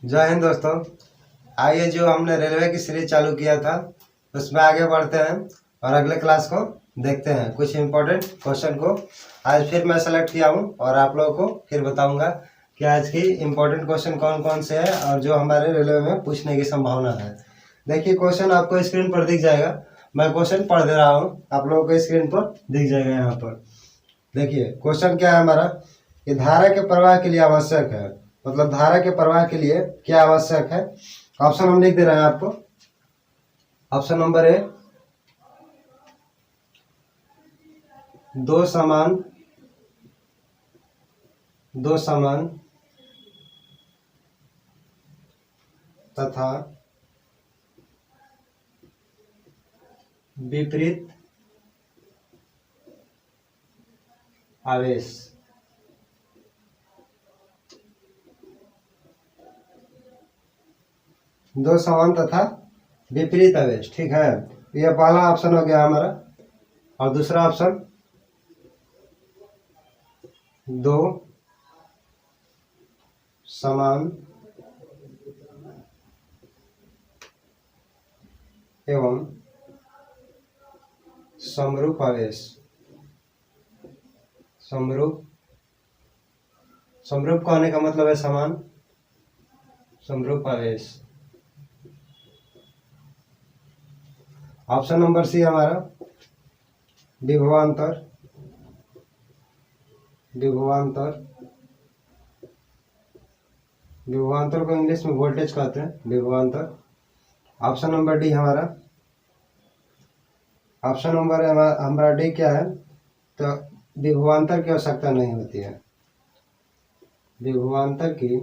जय हिंद दोस्तों। आइए जो हमने रेलवे की सीरीज चालू किया था उसमें आगे बढ़ते हैं और अगले क्लास को देखते हैं। कुछ इम्पोर्टेंट क्वेश्चन को आज फिर मैं सेलेक्ट किया हूं और आप लोगों को फिर बताऊंगा कि आज की इम्पोर्टेंट क्वेश्चन कौन कौन से हैं और जो हमारे रेलवे में पूछने की संभावना है। देखिए क्वेश्चन आपको स्क्रीन पर दिख जाएगा। मैं क्वेश्चन पढ़ दे रहा हूँ, आप लोगों को स्क्रीन पर दिख जाएगा। यहाँ पर देखिए क्वेश्चन क्या है हमारा कि धारा के प्रवाह के लिए आवश्यक है, मतलब धारा के प्रवाह के लिए क्या आवश्यक है। ऑप्शन हम लिख दे रहे हैं आपको। ऑप्शन नंबर ए, दो समान तथा विपरीत आवेश। दो समान तथा विपरीत आवेश, ठीक है। यह पहला ऑप्शन हो गया हमारा। और दूसरा ऑप्शन, दो समान एवं समरूप आवेश। समरूप कहने का मतलब है समान, समरूप आवेश। ऑप्शन नंबर सी हमारा विभवांतर को इंग्लिश में वोल्टेज कहते हैं, विभवांतर। ऑप्शन नंबर डी हमारा, ऑप्शन नंबर हमारा डी क्या है, तो विभवांतर की आवश्यकता नहीं होती है। विभवांतर की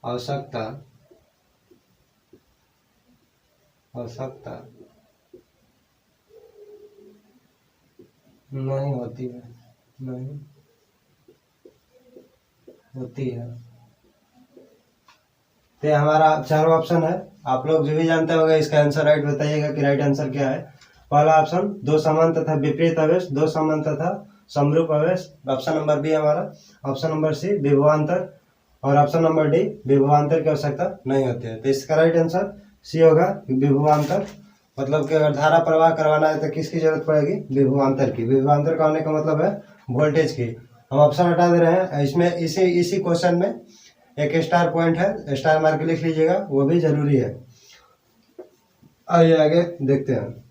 आवश्यकता नहीं होती है, नहीं होती है। तो हमारा चारों ऑप्शन है। आप लोग जो भी जानते होंगे इसका आंसर राइट बताइएगा कि राइट आंसर क्या है। पहला ऑप्शन दो समान तथा विपरीत आवेश, दो समान तथा समरूप आवेश। ऑप्शन नंबर बी हमारा। ऑप्शन नंबर सी विभवांतर और ऑप्शन नंबर डी विभवांतर की आवश्यकता नहीं होती है। तो इसका राइट आंसर सी होगा, विभवांतर। मतलब कि अगर धारा प्रवाह करवाना है तो किसकी जरूरत पड़ेगी, विभवांतर की। विभवांतर का होने का मतलब है वोल्टेज की। हम ऑप्शन हटा दे रहे हैं। इसमें इसी क्वेश्चन में एक स्टार पॉइंट है, स्टार मार्क लिख लीजिएगा, वो भी जरूरी है। आइए आगे देखते हैं।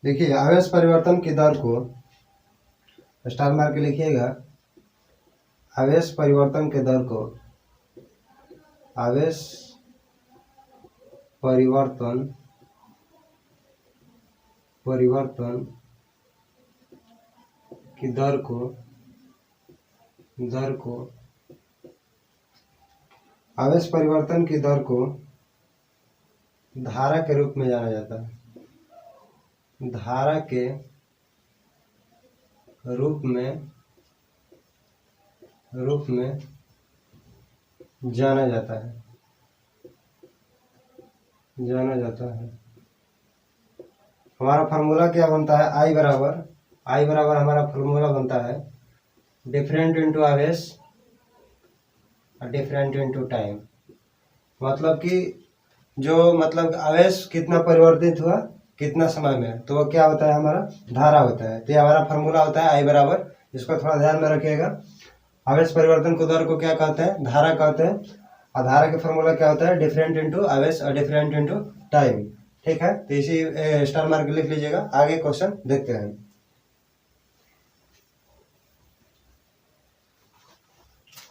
देखिए आवेश परिवर्तन की दर को, स्टार मार्क लिखिएगा, आवेश परिवर्तन के दर को, आवेश परिवर्तन की दर को आवेश परिवर्तन की दर को धारा के रूप में जाना जाता है। धारा के रूप में जाना जाता है। हमारा फार्मूला क्या बनता है, आई बराबर हमारा फार्मूला बनता है डिफरेंट इंटू आवेश और डिफरेंट इंटू टाइम। मतलब कि जो मतलब आवेश कितना परिवर्तित हुआ कितना समय में, तो वो क्या होता है, हमारा धारा होता है। तो ये हमारा फार्मूला होता है आई बराबर, इसको थोड़ा ध्यान में रखिएगा। आवेश परिवर्तन को दर को क्या कहते हैं, धारा कहते हैं। और धारा का फार्मूला क्या होता है, डिफरेंट इंटू आवेश और डिफरेंट इंटू टाइम, ठीक है। तो इसी स्टार मार्क लिख लीजिएगा। आगे क्वेश्चन देखते हैं।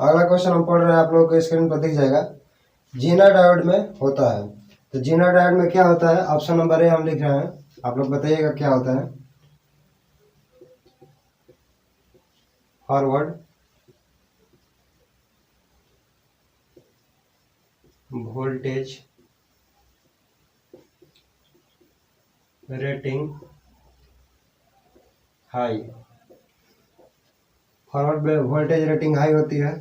अगला क्वेश्चन हम पढ़ रहे हैं, आप लोगों को स्क्रीन पर दिख जाएगा। जीना डायोड में होता है। तो जीना डायोड में क्या होता है, ऑप्शन नंबर ए हम लिख रहे हैं, आप लोग बताइएगा क्या होता है। Forward voltage rating high. Forward में वोल्टेज रेटिंग हाई होती है।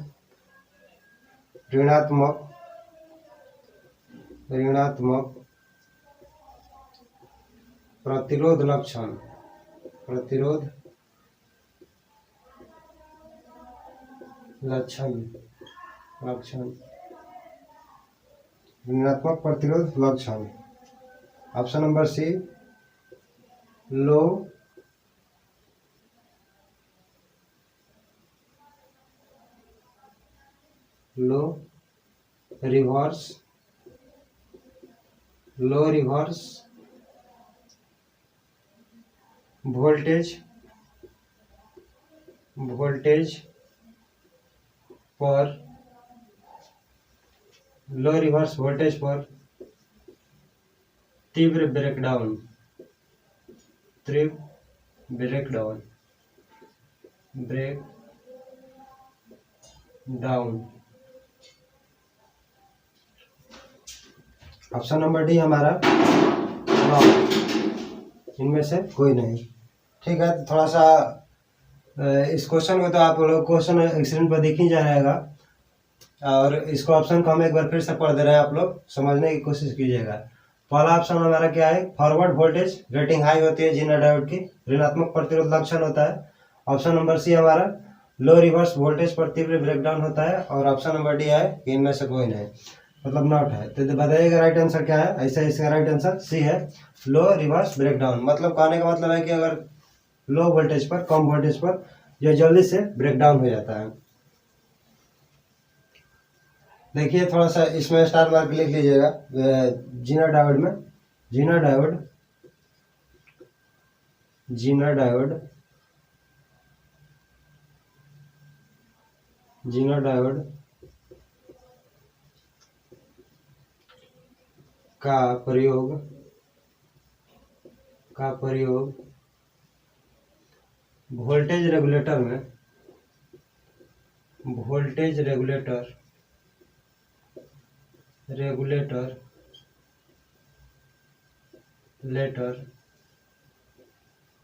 ऋणात्मक प्रतिरोध लक्षण प्रतिरोध लक्षण ऋणात्मक प्रतिरोध लक्षण। ऑप्शन नंबर सी लो रिवर्स वोल्टेज पर लो रिवर्स वोल्टेज पर तीव्र ब्रेकडाउन ऑप्शन नंबर डी हमारा इनमें से कोई नहीं। ठीक है, तो थोड़ा सा इस क्वेश्चन को तो आप लोग क्वेश्चन स्क्रीन पर देख ही जा रहेगा, और इसको ऑप्शन को हम एक बार फिर से पढ़ दे रहे हैं, आप लोग समझने की कोशिश कीजिएगा। पहला ऑप्शन हमारा क्या है, फॉरवर्ड वोल्टेज रेटिंग हाई होती है जीना डायोड की, ऋणात्मक प्रतिरोध लक्षण होता है। ऑप्शन नंबर सी हमारा लो रिवर्स वोल्टेज पर तीव्र ब्रेकडाउन होता है, और ऑप्शन नंबर डी है कि इनमें से कोई नहीं, मतलब नॉट है। तो बताइएगा राइट आंसर क्या है। ऐसा इसका राइट आंसर सी है, लो रिवर्स ब्रेकडाउन। मतलब कहने का मतलब है कि अगर लो वोल्टेज पर, कम वोल्टेज पर यह जल्दी से ब्रेकडाउन हो जाता है। देखिए थोड़ा सा इसमें स्टार मार्क लिख लीजिएगा जीना डायोड में। जीना डायोड का प्रयोग वोल्टेज रेगुलेटर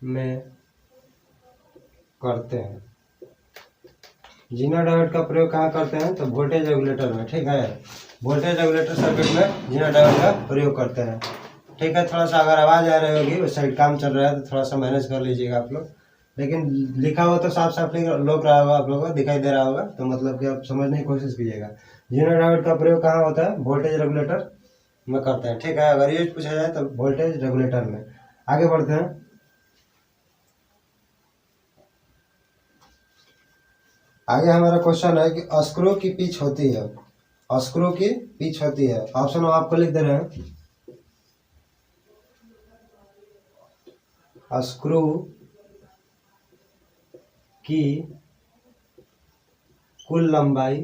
में करते हैं। जीना डायोड का प्रयोग कहाँ करते हैं, तो वोल्टेज रेगुलेटर में। ठीक है, वोल्टेज रेगुलेटर सर्किट में जीना डायोड का प्रयोग करते हैं। ठीक है, थोड़ा सा अगर आवाज़ आ रही होगी, उस साइड काम चल रहा है, तो थोड़ा सा मैनेज कर लीजिएगा आप लोग। लेकिन लिखा हुआ तो साफ साफ लोग रहा होगा, आप लोगों को दिखाई दे रहा होगा, तो मतलब कि आप समझने की कोशिश कीजिएगा। जीना डायोड का प्रयोग कहाँ होता है, वोल्टेज रेगुलेटर में करते हैं। ठीक है, अगर यूज पूछा जाए तो वोल्टेज रेगुलेटर में। आगे बढ़ते हैं। आगे हमारा क्वेश्चन है कि स्क्रू की पिच होती है, ऑप्शन हम आपको लिख दे रहे हैं। स्क्रू की कुल लंबाई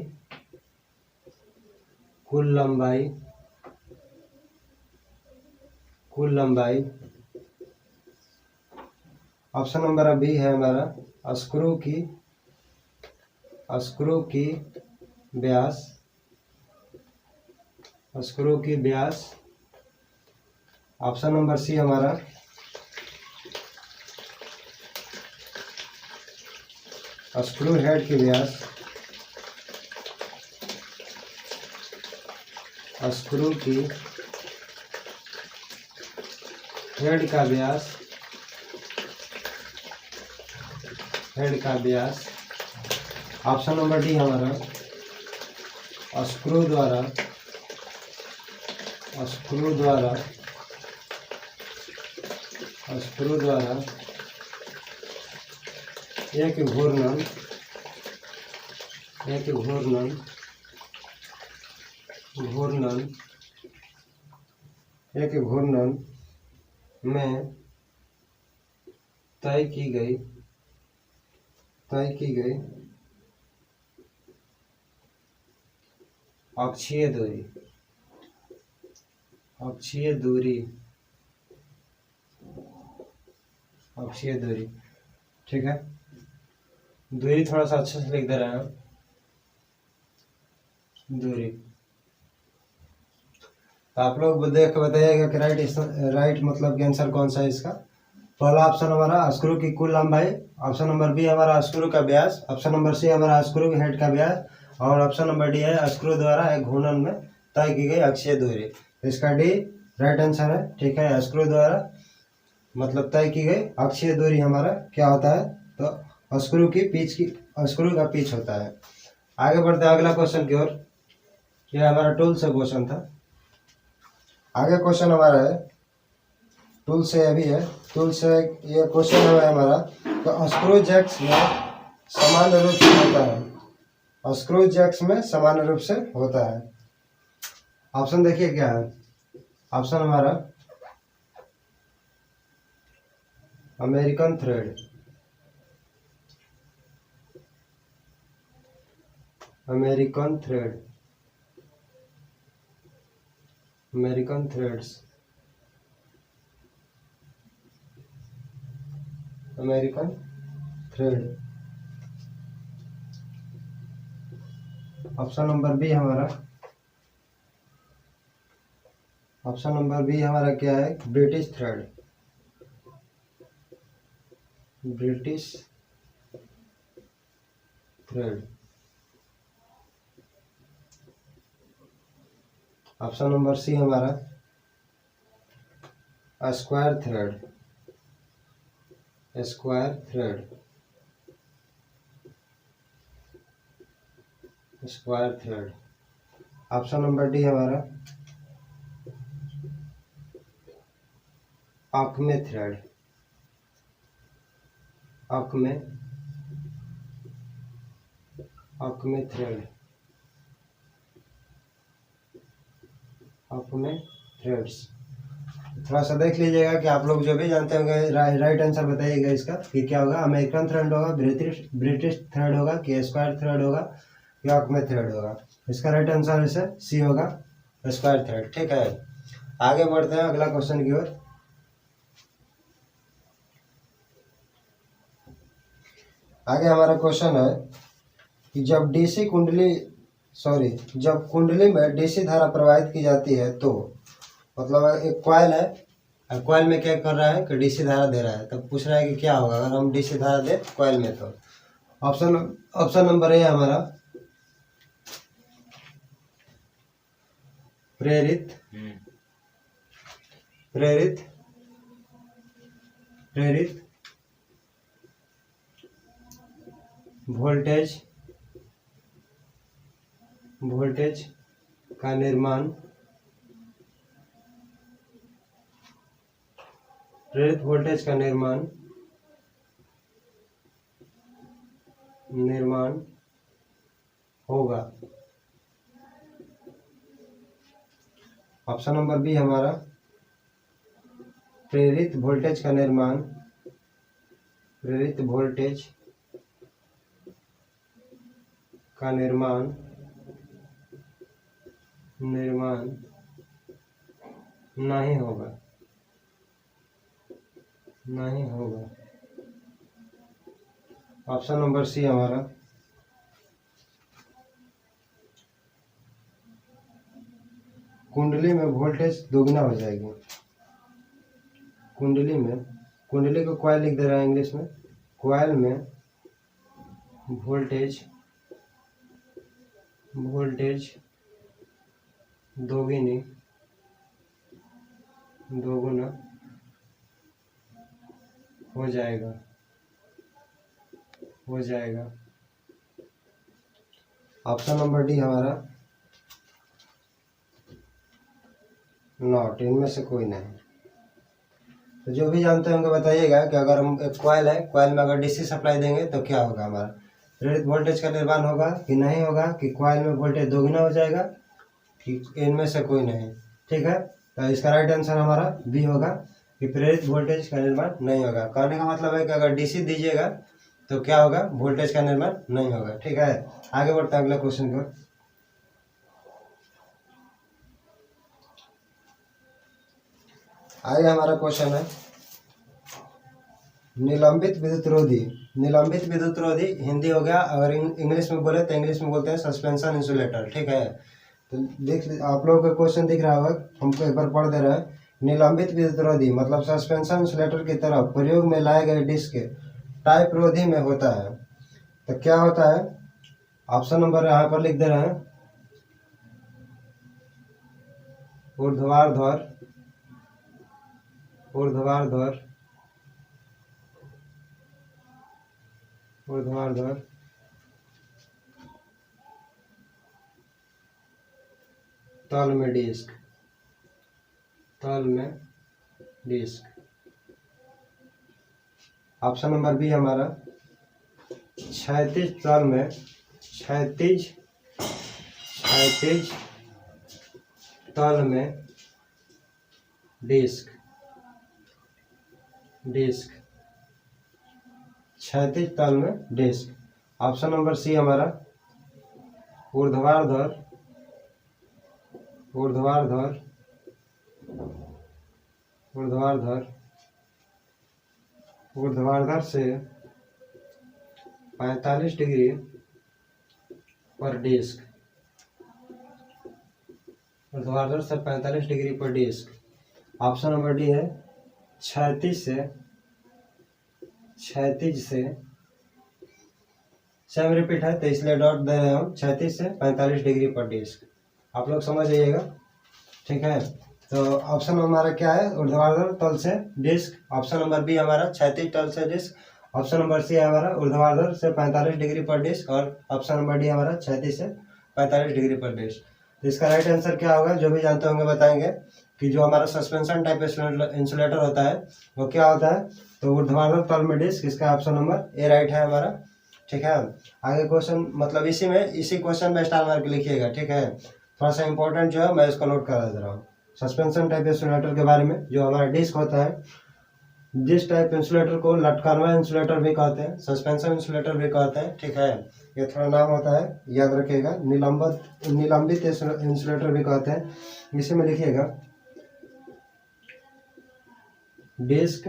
ऑप्शन नंबर बी है हमारा स्क्रू की व्यास। ऑप्शन नंबर सी हमारा स्क्रू हेड की व्यास। स्क्रू की हेड का व्यास। ऑप्शन नंबर डी हमारा स्क्रू द्वारा एक घूर्णन में तय की गई अक्षीय दूरी। ठीक है, दूरी थोड़ा सा अच्छे से लिख दे रहे हैं। दूरी तो आप लोग देख के बताइएगा कि राइट मतलब कि आंसर कौन सा है इसका। पहला ऑप्शन हमारा स्क्रू की कुल लंबाई, ऑप्शन नंबर बी हमारा स्क्रू का व्यास, ऑप्शन नंबर सी हमारा स्क्रू की हेड का व्यास, और ऑप्शन नंबर डी है स्क्रू द्वारा एक घूर्णन में तय की गई अक्षीय दूरी। इसका डी राइट आंसर है। ठीक है, स्क्रू द्वारा मतलब तय की गई अक्षीय दूरी हमारा क्या होता है, तो स्क्रू की पिच की, स्क्रू का पिच होता है। आगे बढ़ते हैं अगला क्वेश्चन की ओर। यह हमारा टूल से क्वेश्चन था। आगे क्वेश्चन हमारा है टूल से, अभी है टूल से। ये क्वेश्चन है हमारा, तो स्क्रू जैक्स में समान रूप से होता है, स्क्रू जैक्स में समान रूप से होता है। ऑप्शन देखिए क्या है। ऑप्शन हमारा American thread, American thread, American threads, American thread. Option number B हमारा, ऑप्शन नंबर बी हमारा क्या है, British thread, British thread. Option number C हमारा square thread, square thread, square thread. Option number D हमारा acme thread, acme, acme thread, acme threads. थोड़ा सा देख लीजिएगा कि आप लोग जो भी जानते होंगे राइट आंसर बताइएगा इसका कि क्या होगा, अमेरिकन थ्रेड होगा, ब्रिटिश थ्रेड होगा, कि स्क्वायर थ्रेड होगा, या अक्मे थ्रेड होगा। इसका राइट आंसर इसे सी होगा, स्क्वायर थ्रेड। ठीक है, आगे बढ़ते हैं अगला क्वेश्चन की ओर। आगे हमारा क्वेश्चन है कि जब डीसी कुंडली, सॉरी, जब कुंडली में डीसी धारा प्रवाहित की जाती है तो, मतलब एक कॉइल है, कॉइल में क्या कर रहा है कि डीसी धारा दे रहा है, तब पूछ रहा है कि क्या होगा अगर हम डीसी धारा दे कॉइल में। तो ऑप्शन नंबर ए हमारा प्रेरित, प्रेरित, प्रेरित वोल्टेज, वोल्टेज का निर्माण, प्रेरित वोल्टेज का निर्माण, निर्माण होगा। ऑप्शन नंबर बी हमारा प्रेरित वोल्टेज का निर्माण, प्रेरित वोल्टेज का निर्माण, निर्माण नहीं होगा, नहीं होगा। ऑप्शन नंबर सी हमारा कुंडली में वोल्टेज दोगुना हो जाएगी। कुंडली में, कुंडली को कॉइल लिख दे रहा है इंग्लिश में, कॉइल में वोल्टेज, वोल्टेज दोगुनी, दोगुना हो जाएगा, हो जाएगा। ऑप्शन नंबर डी हमारा नॉट, इनमें से कोई नहीं। तो जो भी जानते होंगे बताइएगा कि अगर हम एक कॉइल है, कॉइल में अगर डीसी सप्लाई देंगे तो क्या होगा, हमारा प्रेरित वोल्टेज का निर्माण होगा कि नहीं होगा, कि कॉइल में वोल्टेज दोगुना हो जाएगा, कि इनमें से कोई नहीं। ठीक है, तो इसका राइट आंसर हमारा बी होगा कि प्रेरित वोल्टेज का निर्माण नहीं होगा। कहने का मतलब है कि अगर डीसी दीजिएगा तो क्या होगा, वोल्टेज का निर्माण नहीं होगा। ठीक है, आगे बढ़ते हैं अगला क्वेश्चन की ओर। आगे हमारा क्वेश्चन है निलंबित विद्युत रोधी। निलंबित विद्युत रोधी हिंदी हो गया, अगर इंग्लिश में बोले तो इंग्लिश में बोलते हैं सस्पेंशन इंसुलेटर। ठीक है, तो देख आप लोगों का क्वेश्चन दिख रहा होगा, हमको एक बार पढ़ दे रहा है। निलंबित विद्युत रोधी मतलब सस्पेंशन इंसुलेटर की तरह प्रयोग में लाए गए डिस्क टाइप रोधी में होता है। तो क्या होता है, ऑप्शन नंबर यहाँ पर लिख दे रहे हैं, ऊर्ध्वाधर, ऊर्ध्वाधर ऊर्ध्वाधर तल में डिस्क, तल में डिस्क। ऑप्शन नंबर बी हमारा क्षैतिज तल में, क्षैतिज तल में डिस्क, डिस्क, क्षैतिज तल में डिस्क। ऑप्शन नंबर सी हमारा ऊर्ध्वाधर, ऊर्ध्वाधर, ऊर्ध्वाधर, ऊर्ध्वाधर से 45 डिग्री पर डिस्क, ऊर्ध्वाधर से 45 डिग्री पर डिस्क। ऑप्शन नंबर डी है क्षैतिज से, क्षैतिज से, सेम रिपीट है तो इसलिए डॉट दे रहे हम, क्षैतिज से 45 डिग्री पर डिस्क। आप लोग समझ जाइएगा, ठीक है। तो ऑप्शन हमारा क्या है, ऊर्ध्वाधर तल से डिस्क। ऑप्शन नंबर बी हमारा क्षैतिज तल से डिस्क। ऑप्शन नंबर सी है हमारा ऊर्ध्वाधर से 45 डिग्री पर डिस्क। और ऑप्शन नंबर डी हमारा क्षैतिज से 45 डिग्री पर डिस्क। तो इसका राइट आंसर क्या होगा, जो भी जानते होंगे बताएंगे कि जो हमारा सस्पेंशन टाइप इंसुलेटर होता है वो क्या होता है, तो ऊर्ध्वाधर तल में डिस्क। इसका ऑप्शन नंबर ए राइट है हमारा, ठीक है। आगे क्वेश्चन मतलब इसी क्वेश्चन में स्टार मार्क लिखिएगा, ठीक है। थोड़ा सा इंपॉर्टेंट जो है मैं इसको नोट करा दे रहा हूँ। सस्पेंशन टाइप इंसुलेटर के बारे में, जो हमारा डिस्क होता है, जिस टाइप इंसुलेटर को लटकानवा इंसुलेटर भी कहते हैं, सस्पेंशन इंसुलेटर भी कहते हैं, ठीक है। ये थोड़ा नाम होता है, याद रखिएगा। निलंबित इंसुलेटर भी कहते हैं। इसी में लिखिएगा disc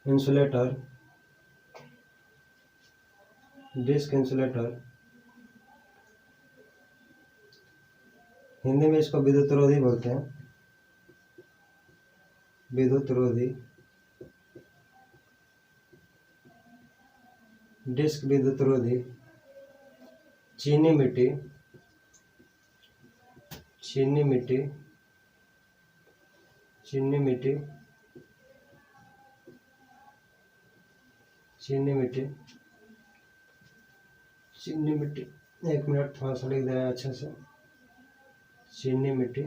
insulator, disc insulator. Hindi में इसको विद्युत रोधी बोलते हैं, विद्युत रोधी, डिस्क विद्युत रोधी। चीनी मिट्टी, चीनी मिट्टी, चीनी मिट्टी, चीनी मिट्टी, चीनी मिट्टी। एक मिनट, थोड़ा सा लिख दे रहा है अच्छे से। चीनी मिट्टी,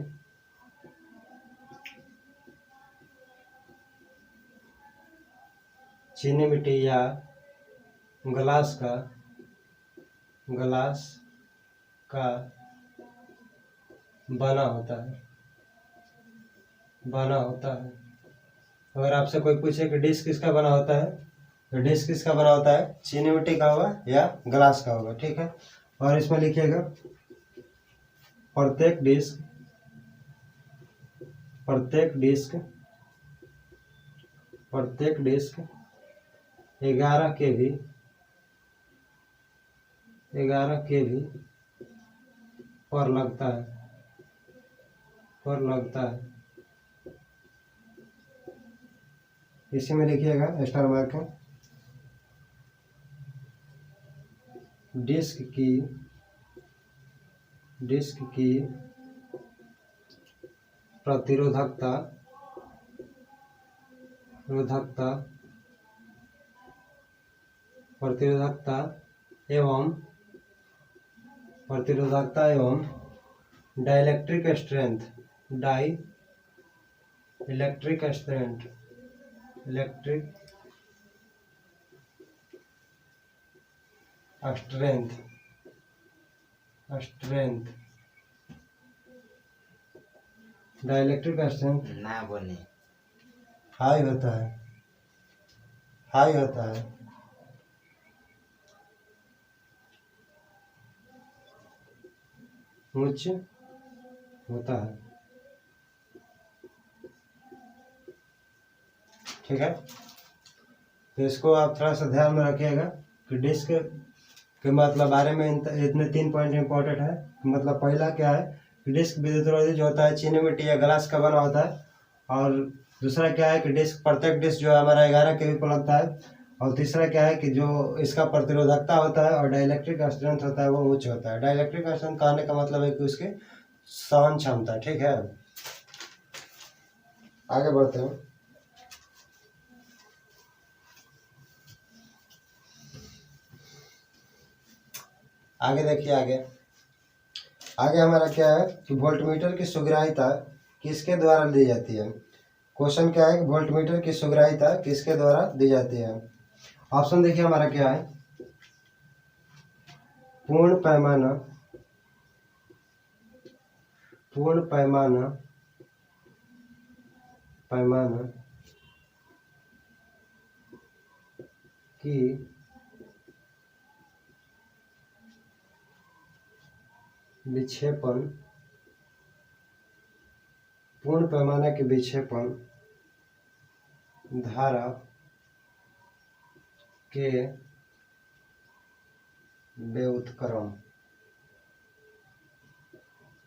चीनी मिट्टी या ग्लास का, ग्लास का बना होता है, बना होता है। अगर आपसे कोई पूछे कि डिस्क किसका बना होता है, तो डिस्क किसका बना होता है, चीनी मिट्टी का होगा या ग्लास का होगा, ठीक है। और इसमें लिखिएगा प्रत्येक डिस्क, प्रत्येक डिस्क, प्रत्येक डिस्क 11 kV, 11 kV पर लगता है, पर लगता है। इसी में लिखिएगा स्टार मार्क है। डिस्क की, डिस्क की प्रतिरोधकता, रोधकता, प्रतिरोधकता एवं, प्रतिरोधकता एवं dielectric strength, dielectric strength, electric strength, strength, dielectric strength ना बोले, हाई होता है, हाई होता है। उच्च होता है, ठीक है। तो इसको आप थोड़ा सा ध्यान में रखिएगा कि डिस्क के मतलब बारे में इतने 3 पॉइंट इंपॉर्टेंट है। मतलब पहला क्या है कि डिस्क विद्युत रोधी जो होता है चीनी मिट्टी या ग्लास का बना होता है। और दूसरा क्या है कि डिस्क, प्रत्येक डिस्क जो है हमारा 11 kV पर लगता है। और तीसरा क्या है कि जो इसका प्रतिरोधकता होता है और डाइलेक्ट्रिक स्ट्रेंथ होता है वो उच्च होता है। डाइलेक्ट्रिक स्ट्रेंथ कहने का मतलब है कि उसकी सहन क्षमता, ठीक है। आगे बढ़ते हैं। आगे देखिए, आगे आगे हमारा क्या है कि वोल्टमीटर की सुग्राह्यता किसके द्वारा दी जाती है। क्वेश्चन क्या है कि वोल्टमीटर की सुग्राह्यता किसके द्वारा दी जाती है। ऑप्शन देखिए हमारा क्या है, पूर्ण पैमाना, पूर्ण पैमाना, पैमाना की विक्षेपण, पूर्ण पैमाना की विक्षेपण धारा के व्युत्क्रम,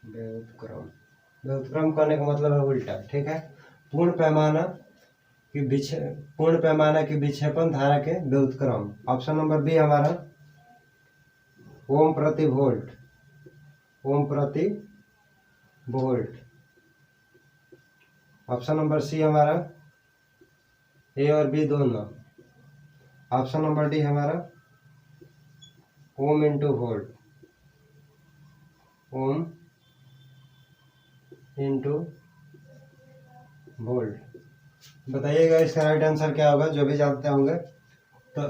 व्युत्क्रम, व्युत्क्रम करने का मतलब है उल्टा, ठीक है। पूर्ण पैमाना की पूर्ण पैमाना की विक्षेपण धारा के व्युत्क्रम। ऑप्शन नंबर बी हमारा ओम प्रति वोल्ट, ओम प्रति वोल्ट। ऑप्शन नंबर सी हमारा ए और बी दोनों। ऑप्शन नंबर डी हमारा ohm into volt, ohm into volt. बताइएगा इसका राइट आंसर क्या होगा, जो भी जानते होंगे तो,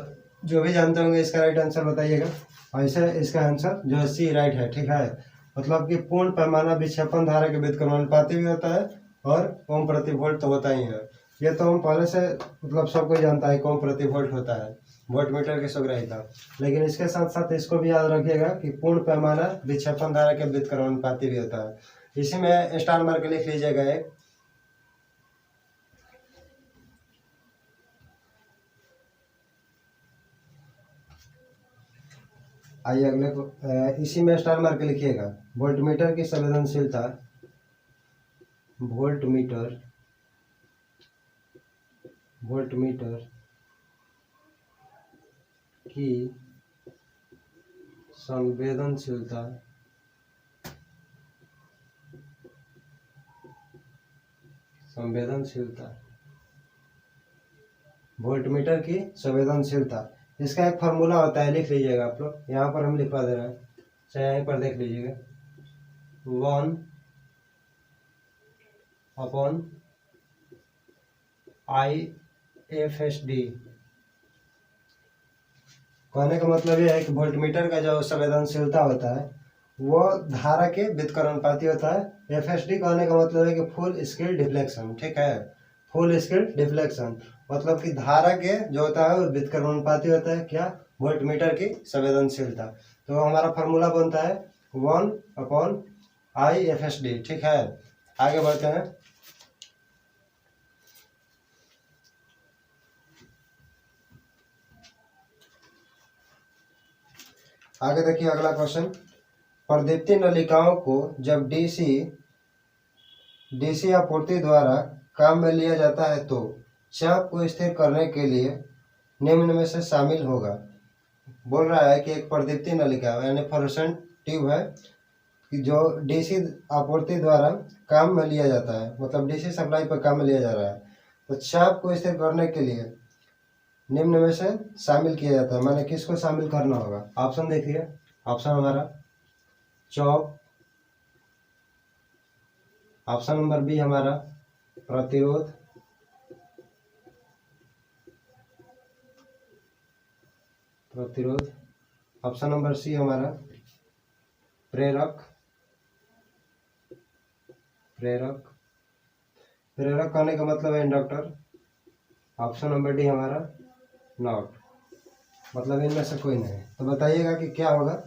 जो भी जानते होंगे इसका राइट आंसर बताइएगा। ऐसे इसका आंसर जो सी राइट है, ठीक है। मतलब कि पूर्ण पैमाना विक्षेपण धारा के व्युत्क्रमानुपाती भी होता है और ओम प्रति वोल्ट तो होता ही है। ये तो हम पहले से मतलब सब कोई जानता है कि ओम प्रति वोल्ट होता है वोल्टमीटर की सुग्राह्यता, लेकिन इसके साथ साथ इसको भी याद रखिएगा कि पूर्ण पैमाना विक्षेपण धारा के व्युत्क्रमानुपाती भी होता है। इसी में स्टार मार्क लिख लीजिएगा एक। आइए अगले को, इसी में स्टार मार्क लिखिएगा। वोल्टमीटर की संवेदनशीलता, वोल्टमीटर, वोल्टमीटर की संवेदनशीलता संवेदनशीलता वोल्टमीटर की संवेदनशीलता, इसका एक फार्मूला होता है, लिख लीजिएगा आप लोग। यहाँ पर हम लिखवा दे रहे हैं, चाहे यहीं पर देख लीजिएगा। 1 अपॉन IFSD। कहने का मतलब यह है कि वोल्टमीटर का जो संवेदनशीलता होता है वो धारा के व्युत्क्रमानुपाती होता है। FSD कहने का मतलब है कि फुल स्केल डिफ्लेक्शन, ठीक है। फुल स्केल डिफ्लेक्शन मतलब कि धारा के जो होता है वो व्युत्क्रमानुपाती होता है क्या, वोल्टमीटर की संवेदनशीलता। तो हमारा फार्मूला बनता है 1 अपॉन IFSD, ठीक है। आगे बढ़ते हैं। आगे देखिए अगला क्वेश्चन। प्रदीप्ति नलिकाओं को जब डीसी आपूर्ति द्वारा काम में लिया जाता है तो चाप को स्थिर करने के लिए निम्न में से शामिल होगा। बोल रहा है कि एक प्रदीप्ति नलिका यानी फ्लोरोसेंट ट्यूब है कि जो डीसी आपूर्ति द्वारा काम में लिया जाता है, मतलब डीसी सप्लाई पर काम में लिया जा रहा है, तो चाप को स्थिर करने के लिए निम्न में से शामिल किया जाता है। मैंने किसको शामिल करना होगा। ऑप्शन देखिए, ऑप्शन हमारा चौक, ऑप्शन नंबर बी हमारा प्रतिरोध, प्रतिरोध, ऑप्शन नंबर सी हमारा प्रेरक, प्रेरक, प्रेरक कहने का मतलब है इंडक्टर। ऑप्शन नंबर डी हमारा नॉट, मतलब इनमें से कोई नहीं। तो बताइएगा कि क्या होगा,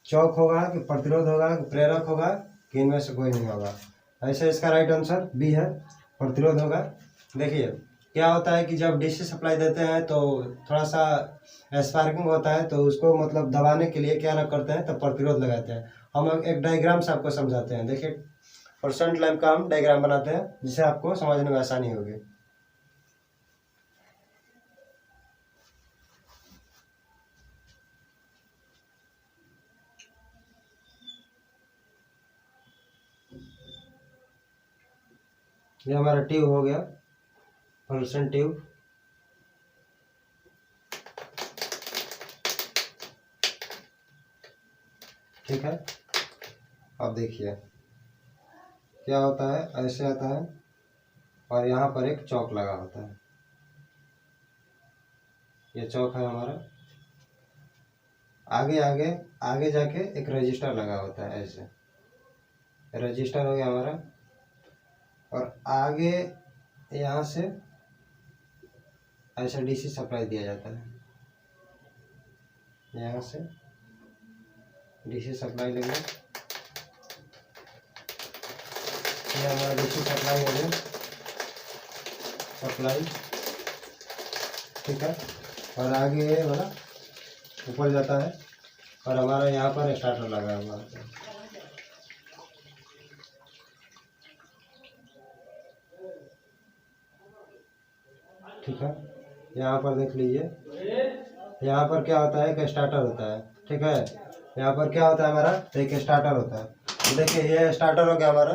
चौक होगा कि प्रतिरोध होगा कि प्रेरक होगा कि इनमें से कोई नहीं होगा। ऐसे इसका राइट आंसर बी है, प्रतिरोध होगा। देखिए क्या होता है कि जब डीसी सप्लाई देते हैं तो थोड़ा सा स्पार्किंग होता है, तो उसको मतलब दबाने के लिए क्या ना करते हैं, तो प्रतिरोध लगाते हैं। हम एक डायग्राम से आपको समझाते हैं। देखिए परसेंट लैंप का हम डायग्राम बनाते हैं जिससे आपको समझने में आसानी होगी। ये हमारा ट्यूब हो गया, फ्लोरोसेंट ट्यूब। ठीक है। अब देखिए क्या होता है, ऐसे आता है और यहाँ पर एक चौक लगा होता है, ये चौक है हमारा। आगे आगे आगे जाके एक रजिस्टर लगा होता है, ऐसे रजिस्टर हो गया हमारा। और आगे यहाँ से ऐसा डीसी सप्लाई दिया जाता है, यहाँ से डीसी सप्लाई लेंगे, ये हमारा डीसी सप्लाई हो गया, सप्लाई, ठीक है। और आगे ये वाला ऊपर जाता है और हमारा यहाँ पर स्टार्टर लगा हुआ है, ठीक है। यहाँ पर देख लीजिए, यहाँ पर क्या होता है, एक स्टार्टर होता है, ठीक है। यहाँ पर क्या होता है हमारा, एक स्टार्टर होता है। तो देखिए ये स्टार्टर हो गया हमारा,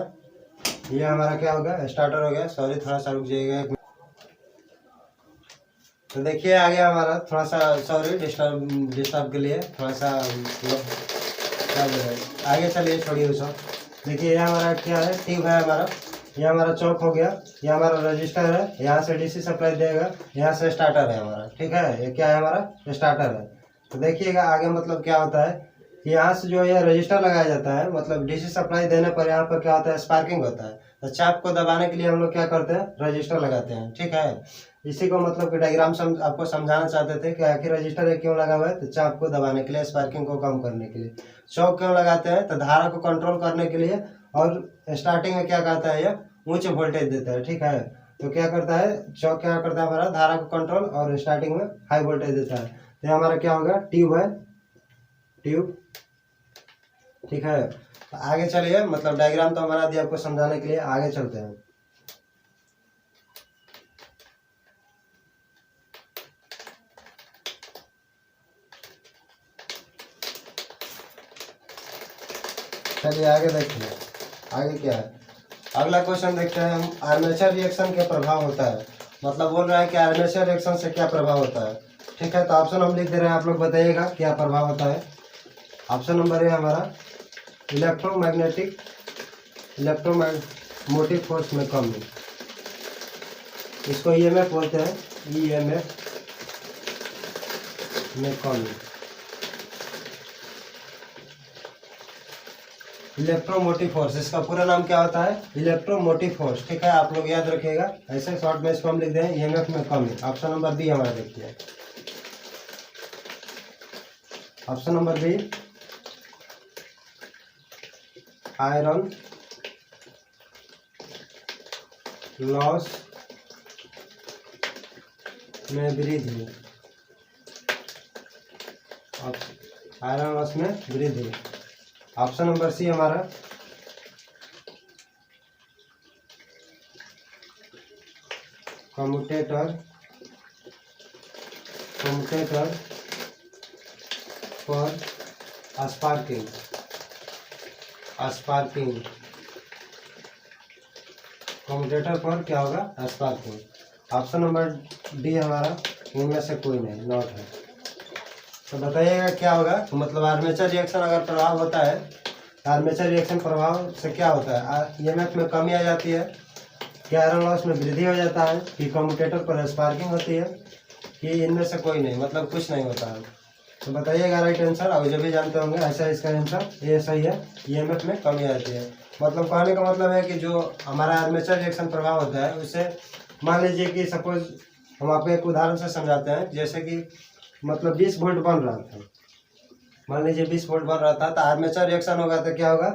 ये हमारा क्या होगा, स्टार्टर हो गया। सॉरी थोड़ा सा रुक जाइएगा। तो देखिए आ गया हमारा, थोड़ा सा सॉरी डिस्टर्ब के लिए थोड़ा सा आगे चलिए, छोड़िए उसको। देखिए ये हमारा क्या है, ट्यूब है हमारा, ये हमारा चौक हो गया, ये हमारा रजिस्टर है, यहाँ से डीसी सप्लाई देगा, यहाँ से स्टार्टर है हमारा, ठीक है। ये क्या है हमारा, स्टार्टर है। तो देखिएगा आगे मतलब क्या होता है कि यहाँ से जो ये रजिस्टर लगाया जाता है, मतलब डीसी सप्लाई देने पर यहाँ पर क्या होता है, स्पार्किंग होता है। तो चाप को दबाने के लिए हम लोग क्या करते हैं, रजिस्टर लगाते हैं, ठीक है। इसी को मतलब कि डायग्राम से आपको समझाना चाहते थे कि आखिर रजिस्टर ये क्यों लगा हुआ है, तो चाप को दबाने के लिए, स्पार्किंग को कम करने के लिए। चौक क्यों लगाते हैं, तो धारा को कंट्रोल करने के लिए। और स्टार्टिंग में क्या करता है, ये उच्च वोल्टेज देता है, ठीक है। तो क्या करता है, चौक क्या करता है हमारा, धारा को कंट्रोल, और स्टार्टिंग में हाई वोल्टेज देता है। तो हमारा क्या होगा, ट्यूब है, ट्यूब, ठीक है। तो आगे चलिए, मतलब डायग्राम तो हमारा दिया आपको समझाने के लिए, आगे चलते हैं। चलिए आगे देखिए, आगे क्या है। अगला क्वेश्चन देखते हैं हम, आर्मेचर रिएक्शन के प्रभाव होता है। मतलब बोल रहा है कि आर्मेचर रिएक्शन से क्या प्रभाव होता है, ठीक है। तो ऑप्शन हम लिख दे रहे हैं, आप लोग बताइएगा क्या प्रभाव होता है। ऑप्शन नंबर है हमारा, इलेक्ट्रोमोटिव फोर्स में कमी, इसको ईएमएफ बोलते हैं, ईएमएफ में कमी। इलेक्ट्रोमोटिव फोर्स, इसका पूरा नाम क्या होता है, इलेक्ट्रोमोटिव फोर्स, ठीक है। आप लोग याद रखिएगा, ऐसे शॉर्ट में इसको हम लिख दें ईएमएफ में कमी। ऑप्शन नंबर बी हमारा देखिए, option number B, iron loss में वृद्धि, आयरन लॉस में वृद्धि। ऑप्शन नंबर सी हमारा, कम्यूटेटर पर स्पार्किंग, कम्यूटेटर पर क्या होगा, स्पार्किंग। ऑप्शन नंबर डी हमारा, इनमें से कोई नहीं, नॉट है। तो बताइएगा क्या होगा। तो मतलब आर्मेचर रिएक्शन अगर प्रभाव होता है, आर्मेचर रिएक्शन प्रभाव से क्या होता है, ईएमएफ में कमी आ जाती है, कि आयरन लॉस में वृद्धि हो जाता है, कि कम्यूटेटर पर स्पार्किंग होती है, कि इनमें से कोई नहीं, मतलब कुछ नहीं होता है। तो बताइएगा राइट आंसर। और जो भी जानते होंगे ऐसा इसका आंसर ये सही है, ईएमएफ में कमी आती है। मतलब कहने का मतलब है कि जो हमारा आर्मेचर रिएक्शन प्रभाव होता है, उससे मान लीजिए कि सपोज हम आपको एक उदाहरण से समझाते हैं। जैसे कि मतलब 20 वोल्ट बन रहा था, मान लीजिए 20 वोल्ट बन रहा था, तो आर्मेचर रिएक्शन होगा तो क्या होगा,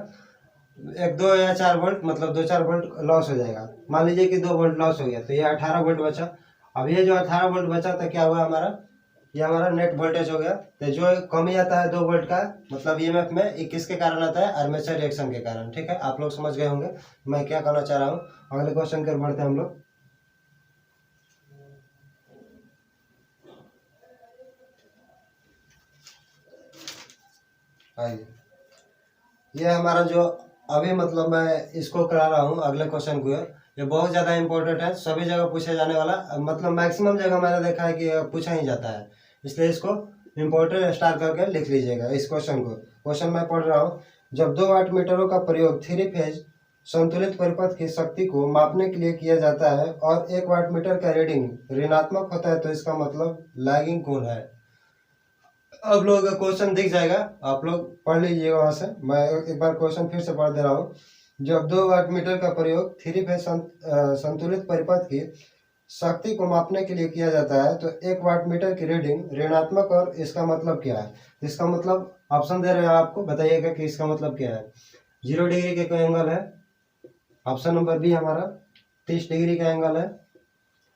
1 2 या 4 वोल्ट, मतलब 2-4 वोल्ट लॉस हो जाएगा। मान लीजिए कि 2 वोल्ट लॉस हो गया, तो ये 18 वोल्ट बचा। अब ये जो 18 वोल्ट बचा तो क्या हुआ हमारा, ये हमारा नेट वोल्टेज हो गया। तो जो कमी आता है 2 वोल्ट का, मतलब ईएमएफ में, ये किसके कारण आता है, आर्मेचर रिएक्शन के कारण, ठीक है। आप लोग समझ गए होंगे मैं क्या कहना चाह रहा हूँ। अगले क्वेश्चन की ओर बढ़ते हैं हम लोग। आइए, ये हमारा जो अभी मतलब मैं इसको करा रहा हूँ, अगले क्वेश्चन को, ये बहुत ज़्यादा इंपॉर्टेंट है, सभी जगह पूछे जाने वाला, मतलब मैक्सिमम जगह मैंने देखा है कि पूछा ही जाता है, इसलिए इसको इम्पोर्टेंट स्टार करके लिख लीजिएगा इस क्वेश्चन को। क्वेश्चन मैं पढ़ रहा हूँ। जब 2 वाट मीटरों का प्रयोग 3 फेज संतुलित परिपथ की शक्ति को मापने के लिए किया जाता है और 1 वाट मीटर का रीडिंग ऋणात्मक होता है तो इसका मतलब लैगिंग कौन है। आप लोगों का क्वेश्चन दिख जाएगा, आप लोग पढ़ लीजिएगा वहां से। मैं एक बार क्वेश्चन फिर से पढ़ दे रहा हूँ। जब 2 वाट मीटर का प्रयोग 3 फेज संतुलित परिपथ की शक्ति को मापने के लिए किया जाता है तो 1 वाट मीटर की रीडिंग ऋणात्मक और इसका मतलब क्या है। इसका मतलब ऑप्शन दे रहे हैं आपको, बताइएगा कि इसका मतलब क्या है। 0 डिग्री के कोई एंगल है, ऑप्शन नंबर बी हमारा 30 डिग्री का एंगल है,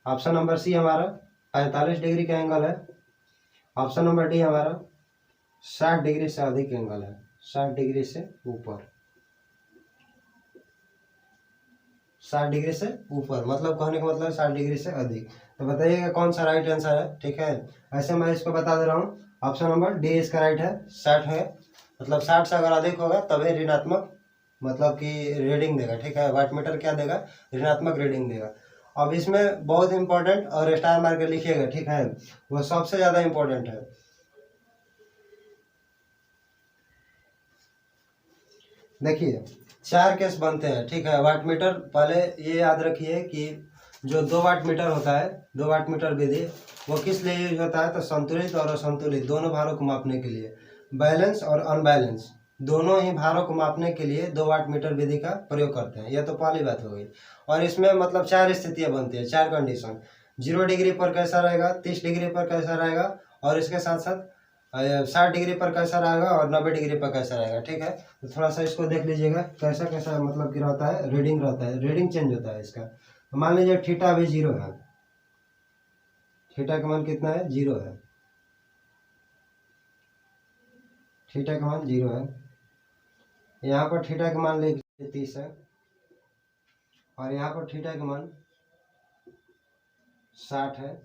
ऑप्शन नंबर सी हमारा 45 डिग्री का एंगल है, ऑप्शन नंबर डी हमारा 60 डिग्री से अधिक एंगल है, 60 डिग्री से ऊपर। 60 डिग्री से ऊपर मतलब कहने का मतलब 60 डिग्री से अधिक। तो बताइएगा कौन सा राइट आंसर है। ठीक है, ऐसे मैं इसको बता दे रहा हूँ। ऑप्शन नंबर डी इसका राइट है, 60 है। मतलब 60 से अगर अधिक होगा तभी ऋणात्मक मतलब कि रीडिंग देगा। ठीक है, वाट मीटर क्या देगा, ऋणात्मक रीडिंग देगा। अब इसमें बहुत इंपॉर्टेंट और स्टार मार के लिखिएगा, ठीक है, वो सबसे ज्यादा इंपॉर्टेंट है। देखिए 4 केस बनते हैं। ठीक है, वाट मीटर पहले ये याद रखिए कि जो 2 वाट मीटर होता है, 2 वाट मीटर विधि वो किस लिए यूज होता है, तो संतुलित और असंतुलित दोनों भारों को मापने के लिए, बैलेंस और अनबैलेंस दोनों ही भारों को मापने के लिए 2 वाट मीटर विधि का प्रयोग करते हैं। यह तो पहली बात हो गई। और इसमें मतलब 4 स्थितियां बनती है, 4 कंडीशन। 0 डिग्री पर कैसा रहेगा, 30 डिग्री पर कैसा रहेगा, और इसके साथ साथ 60 डिग्री पर कैसा रहेगा और 90 डिग्री पर कैसा रहेगा। ठीक है, तो थोड़ा सा इसको देख लीजिएगा कैसा कैसा मतलब कि रहता है, रीडिंग रहता है, रीडिंग चेंज होता है इसका। तो मान लीजिए थीटा भी 0 है, थीटा का मान कितना है, 0 है, थीटा का मान 0 है। यहाँ पर थीटा का मान लीजिए 30 है और यहाँ पर थीटा का मान 60 है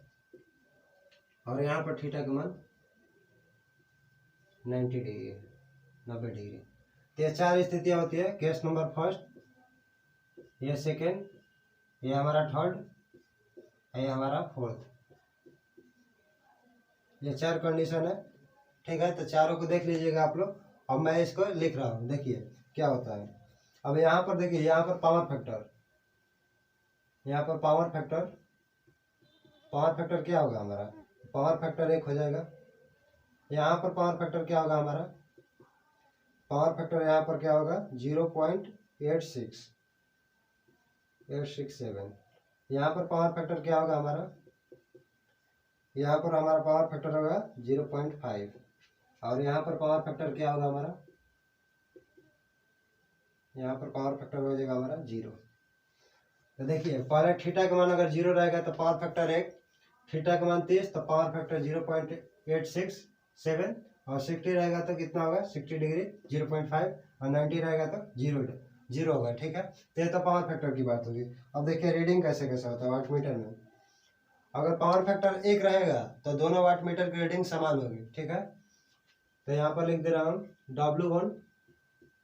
और यहाँ पर थीटा का मान 90 डिग्री है, 90 डिग्री। तो ये 4 स्थितियाँ होती है। केस नंबर फर्स्ट, ये सेकेंड, ये हमारा थर्ड, ये हमारा फोर्थ। ये 4 कंडीशन है। ठीक है, तो चारों को देख लीजिएगा आप लोग। अब मैं इसको लिख रहा हूँ, देखिए क्या होता है। अब यहाँ पर देखिए, यहाँ पर पावर फैक्टर, यहाँ पर पावर फैक्टर, पावर फैक्टर क्या होगा हमारा, पावर फैक्टर 1 हो जाएगा। यहाँ पर पावर फैक्टर क्या होगा हमारा, पावर फैक्टर यहाँ पर क्या होगा 0.867। यहाँ पर पावर फैक्टर क्या होगा हमारा, यहाँ पर हमारा पावर फैक्टर होगा 0.5 और यहाँ पर पावर फैक्टर क्या होगा हमारा, यहाँ पर पावर फैक्टर हो जाएगा हमारा 0। तो देखिए पहले थीटा का मान अगर 0 रहेगा तो पावर फैक्टर 1, थीटा का मान 30 तो पावर फैक्टर 0.867 और 60 रहेगा तो कितना होगा 60 डिग्री 0.5 और 90 रहेगा तो 0 होगा। ठीक है, तो ये तो पावर फैक्टर की बात होगी। अब देखिए रीडिंग कैसे कैसे होता है वाट मीटर में। अगर पावर फैक्टर 1 रहेगा तो दोनों वाट मीटर की रीडिंग समान होगी। ठीक है, तो यहाँ पर लिख दे रहा हूँ W1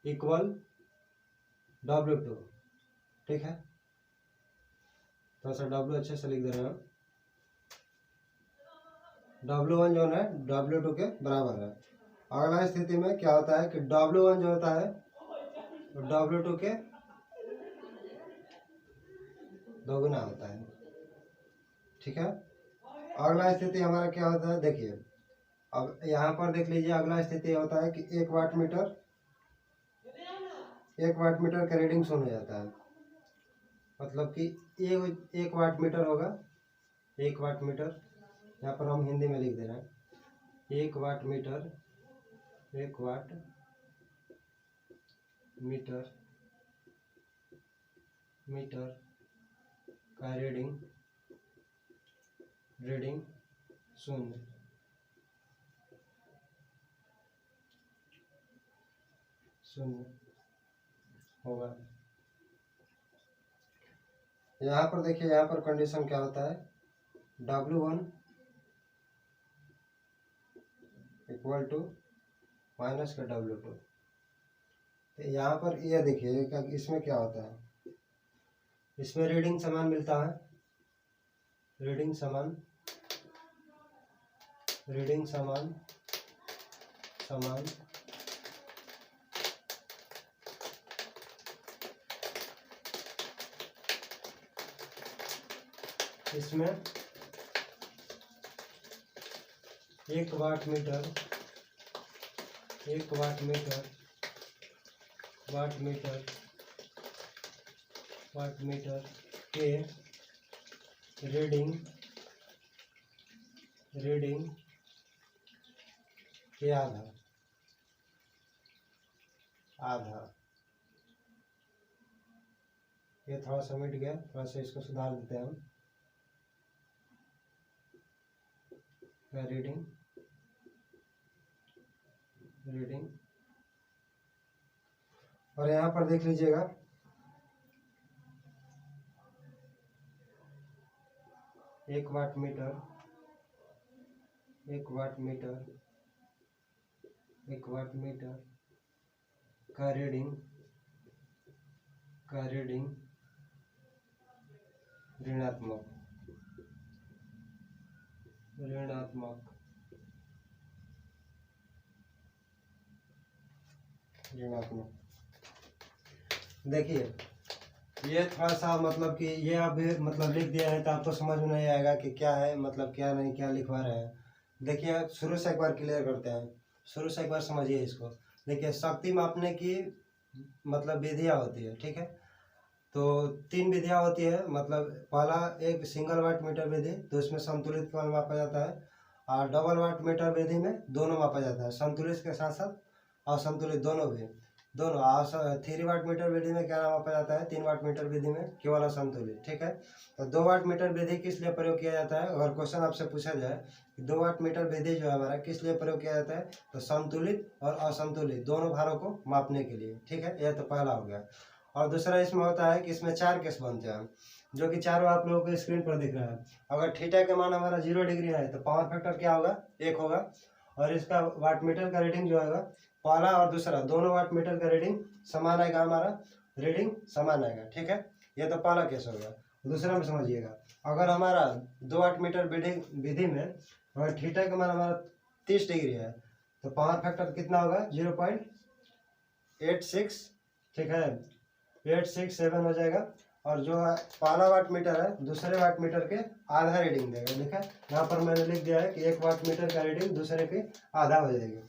इक्वल W2। ठीक है, थोड़ा सा W अच्छे से लिख दे रहा हूँ। W1 जो है W2 के बराबर है। अगला स्थिति में क्या होता है कि W1 जो होता है तो W2 के दोगुना होता है। ठीक है, अगला स्थिति हमारा क्या होता है, देखिए अब यहाँ पर देख लीजिए। अगला स्थिति होता है कि 1 वाट मीटर का रीडिंग 0 हो जाता है। मतलब कि 1 वाट मीटर होगा, 1 वाट मीटर, यहाँ पर हम हिंदी में लिख दे रहे हैं 1 वाट मीटर, 1 वाट मीटर का रीडिंग 0 होगा। यहाँ पर देखिए, यहाँ पर कंडीशन क्या होता है, W1 इक्वल टू माइनस का W2। तो यहाँ पर यह देखिए इसमें क्या होता है, इसमें रीडिंग समान मिलता है, रीडिंग समान इसमें 1 वाट मीटर के रीडिंग के आधा ये थोड़ा सा मिट गया, थोड़ा सा इसको सुधार देते हैं हम। रीडिंग और यहाँ पर देख लीजिएगा 1 वाट मीटर का रीडिंग ऋणात्मक देखिए ये थोड़ा सा मतलब कि ये अभी मतलब लिख दिया है तो आपको समझ में नहीं आएगा कि क्या है, मतलब क्या नहीं, क्या लिखवा रहे हैं। देखिए शुरू से एक बार क्लियर करते हैं, शुरू से एक बार समझिए इसको। देखिए शक्ति मापने की मतलब विधियाँ होती है, ठीक है। तो 3 विधियाँ होती है, मतलब पहला एक सिंगल वाट मीटर विधि, तो इसमें संतुलित केवल मापा जाता है, और डबल वाट मीटर विधि में दोनों मापा जाता है, संतुलित के साथ साथ असंतुलित दोनों भी। 3 वाट मीटर विधि में क्या मापा जाता है, 3 वाट मीटर विधि में केवल असंतुलित, ठीक है। तो 2 वाट मीटर विधि किस लिए प्रयोग किया जाता है, अगर क्वेश्चन आपसे पूछा जाए कि 2 वाट मीटर विधि जो है हमारा किस लिए प्रयोग किया जाता है, तो संतुलित और असंतुलित दोनों भारों को मापने के लिए, ठीक है। यह तो पहला हो गया। और दूसरा इसमें होता है कि इसमें 4 केस बनते हैं, जो कि चारों आप लोगों को स्क्रीन पर दिख रहा है। अगर थीटा के मान हमारा 0 डिग्री है तो पावर फैक्टर क्या होगा, 1 होगा। और इसका वाट मीटर का रीडिंग जो है पहला और दूसरा दोनों वाट मीटर का रीडिंग समान आएगा, हमारा रीडिंग समान आएगा, ठीक है। यह तो पहला केस होगा। दूसरा में समझिएगा, अगर हमारा 2 वाट मीटर विधि में अगर थीटा का मान हमारा 30 डिग्री है तो पावर फैक्टर कितना होगा, 0.86, ठीक है, 867 हो जाएगा। और जो पहला वाट मीटर है दूसरे वाट मीटर के आधा रीडिंग देगा। देखा यहाँ पर मैंने लिख दिया है कि 1 वाट मीटर का रीडिंग दूसरे के आधा हो जाएगी।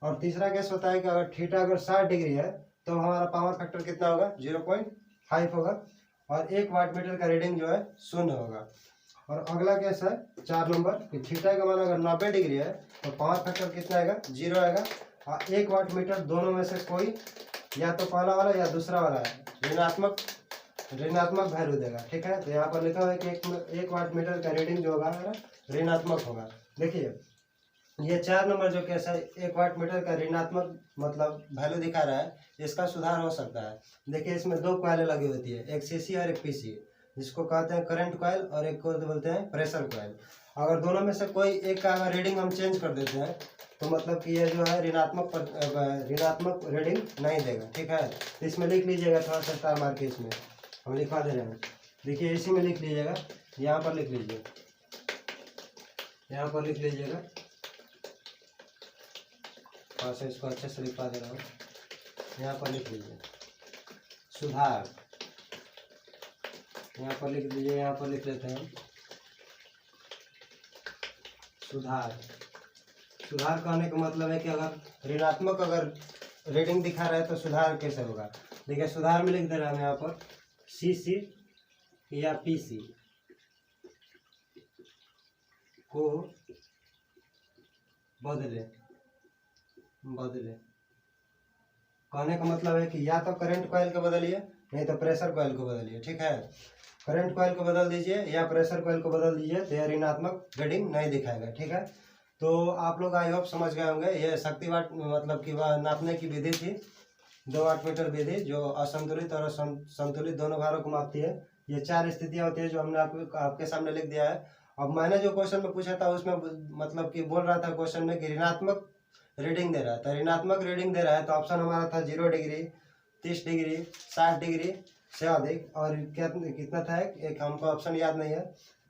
और तीसरा केस होता है कि अगर थीटा अगर 60 डिग्री है तो हमारा पावर फैक्टर कितना होगा, 0.5 होगा, और 1 वाट मीटर का रीडिंग जो है 0 होगा। और अगला केस है 4 नंबर कि थीटा का मान अगर 90 डिग्री है तो पावर फैक्टर कितना आएगा, 0 आएगा, और 1 वाट मीटर दोनों में से कोई या तो पहला वाला या दूसरा वाला है ऋणात्मक वैल्यू देगा, ठीक है। तो यहाँ पर लिखा है कि 1 वाट मीटर का रीडिंग जो होगा ऋणात्मक होगा। देखिए ये 4 नंबर जो केस है 1 वाट मीटर का ऋणात्मक मतलब वैल्यू दिखा रहा है, इसका सुधार हो सकता है। देखिए इसमें 2 कॉइलें लगी होती है, एक सीसी और एक पीसी, जिसको कहते हैं करंट कॉइल और एक को बोलते हैं प्रेशर कॉइल। अगर दोनों में से कोई एक का अगर रीडिंग हम चेंज कर देते हैं तो मतलब कि ये जो है ऋणात्मक रीडिंग नहीं देगा, ठीक है। तो इसमें लिख लीजिएगा, थोड़ा सा स्टार मार के इसमें हम लिखवा दे रहे हैं। देखिए इसी में लिख लीजिएगा, यहाँ पर लिख लीजिए, यहाँ पर लिख लीजिएगा, थोड़ा सा इसको अच्छे से लिखवा दे रहा हूँ। यहाँ पर लिख लीजिए सुधार, यहाँ पर लिख दीजिए, यहाँ पर लिख लेते हैं सुधार। सुधार कहने का मतलब है कि अगर ऋणात्मक अगर रीडिंग दिखा रहा है तो सुधार कैसे होगा। देखिए सुधार में लिख दे रहा है यहाँ पर सीसी या पीसी को बदले कहने का मतलब है कि या तो करंट कॉइल को बदलिए नहीं तो प्रेशर कॉइल को बदलिए, ठीक है। करंट कॉइल को बदल दीजिए या प्रेशर कॉइल को बदल दीजिए तो यह ऋणात्मक रीडिंग नहीं दिखाएगा, ठीक है। तो आप लोग आई होप समझ गए होंगे, ये शक्ति वाट मतलब कि नापने की विधि थी, 2 वाट मीटर विधि जो असंतुलित और संतुलित दोनों भारों को मापती है। ये 4 स्थितियां होती है जो हमने आपके सामने लिख दिया है। अब मैंने जो क्वेश्चन में पूछा था उसमें मतलब कि बोल रहा था क्वेश्चन में कि ऋणात्मक रीडिंग दे रहा था, ऋणात्मक रीडिंग दे रहा है तो ऑप्शन हमारा था 0 डिग्री, 30 डिग्री, 60 डिग्री से अधिक, और कितना था एक हमको ऑप्शन याद नहीं है,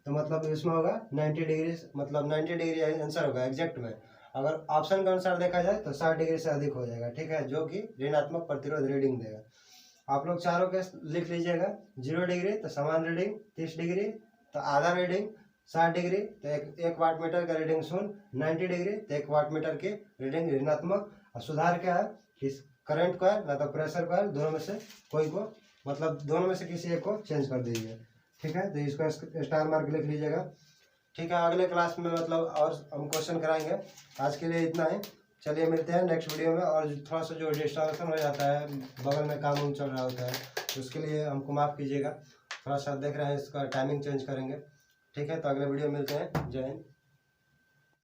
तो मतलब इसमें होगा 90 डिग्री, मतलब 90 डिग्री आंसर होगा एग्जैक्ट में। अगर ऑप्शन के अनुसार देखा जाए तो 60 डिग्री से अधिक हो जाएगा, ठीक है, जो कि ऋणात्मक प्रतिरोध रीडिंग देगा। आप लोग चारों के लिख लीजिएगा, 0 डिग्री तो समान रीडिंग, 30 डिग्री तो आधा रीडिंग 60 डिग्री तो एक वाट मीटर का रीडिंग शून्य, 90 डिग्री तो 1 वाट मीटर की रीडिंग ऋणात्मक। और सुधार क्या है कि करंट कॉइल ना तो प्रेशर कॉइल, दोनों में से कोई को, मतलब दोनों में से किसी एक को चेंज कर दीजिए। ठीक है, तो इसको स्टार मार्क लिख लीजिएगा। ठीक है, अगले क्लास में मतलब और हम क्वेश्चन कराएंगे। आज के लिए इतना ही, चलिए मिलते हैं नेक्स्ट वीडियो में। और थोड़ा सा जो डिस्ट्रैक्शन हो जाता है, बगल में काम उम चल रहा होता है, तो उसके लिए हमको माफ़ कीजिएगा। थोड़ा सा देख रहे हैं, इसका टाइमिंग चेंज करेंगे। ठीक है, तो अगले वीडियो मिलते हैं। जय हिंद।